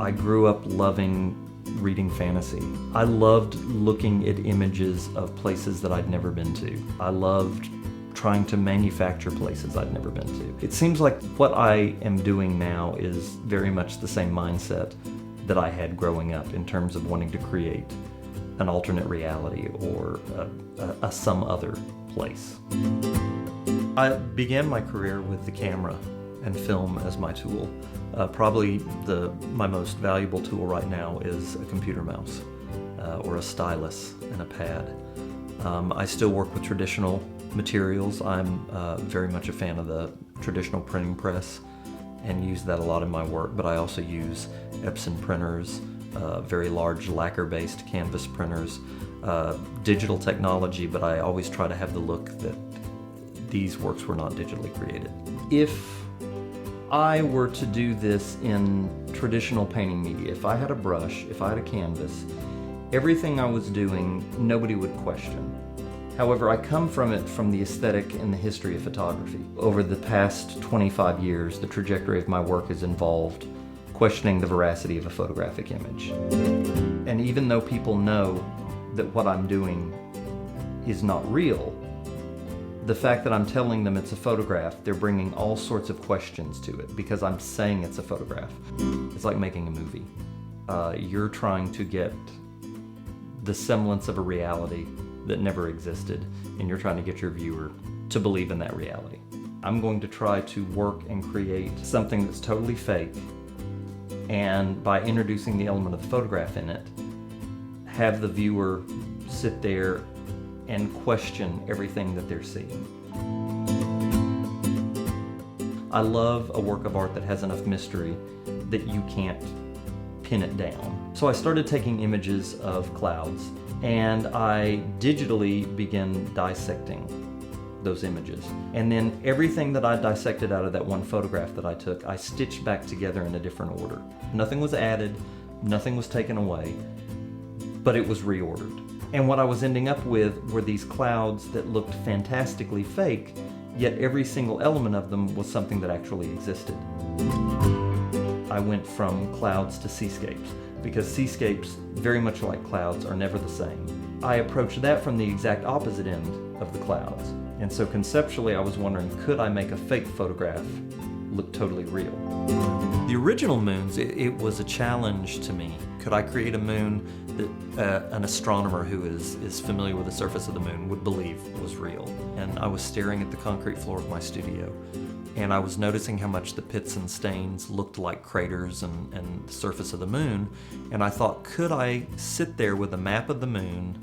I grew up loving reading fantasy. I loved looking at images of places that I'd never been to. I loved trying to manufacture places I'd never been to. It seems like what I am doing now is very much the same mindset that I had growing up in terms of wanting to create an alternate reality or a some other place. I began my career with the camera and film as my tool. Probably my most valuable tool right now is a computer mouse or a stylus and a pad. I still work with traditional materials. I'm very much a fan of the traditional printing press and use that a lot in my work, but I also use Epson printers, very large lacquer-based canvas printers, digital technology, but I always try to have the look that these works were not digitally created. If I were to do this in traditional painting media, if I had a brush, if I had a canvas, everything I was doing, nobody would question. However, I come from it from the aesthetic and the history of photography. Over the past 25 years, the trajectory of my work has involved questioning the veracity of a photographic image. And even though people know that what I'm doing is not real, the fact that I'm telling them it's a photograph, they're bringing all sorts of questions to it because I'm saying it's a photograph. It's like making a movie. You're trying to get the semblance of a reality that never existed, and you're trying to get your viewer to believe in that reality. I'm going to try to work and create something that's totally fake, and by introducing the element of the photograph in it, have the viewer sit there and question everything that they're seeing. I love a work of art that has enough mystery that you can't pin it down. So I started taking images of clouds and I digitally began dissecting those images. And then everything that I dissected out of that one photograph that I took, I stitched back together in a different order. Nothing was added, nothing was taken away, but it was reordered. And what I was ending up with were these clouds that looked fantastically fake, yet every single element of them was something that actually existed. I went from clouds to seascapes, because seascapes, very much like clouds, are never the same. I approached that from the exact opposite end of the clouds. And so conceptually I was wondering, could I make a fake photograph look totally real? The original moons, it was a challenge to me. Could I create a moon that an astronomer who is familiar with the surface of the moon would believe was real? And I was staring at the concrete floor of my studio, and I was noticing how much the pits and stains looked like craters and the surface of the moon, and I thought, could I sit there with a map of the moon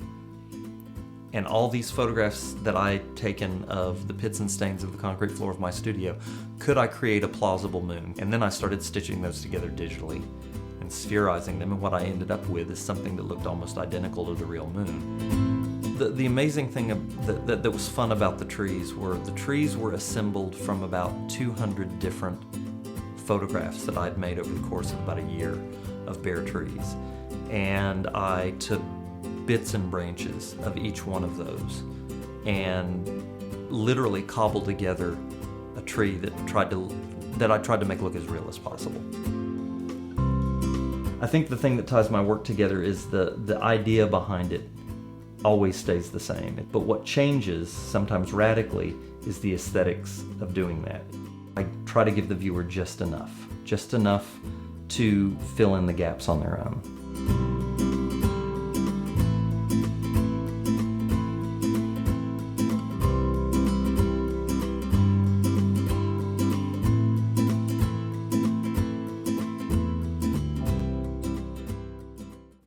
and all these photographs that I'd taken of the pits and stains of the concrete floor of my studio, could I create a plausible moon? And then I started stitching those together digitally and spherizing them, and what I ended up with is something that looked almost identical to the real moon. The amazing thing that was fun about the trees were assembled from about 200 different photographs that I'd made over the course of about a year of bare trees. And I took bits and branches of each one of those and literally cobbled together a tree that I tried to make look as real as possible. I think the thing that ties my work together is the idea behind it always stays the same. But what changes, sometimes radically, is the aesthetics of doing that. I try to give the viewer just enough to fill in the gaps on their own.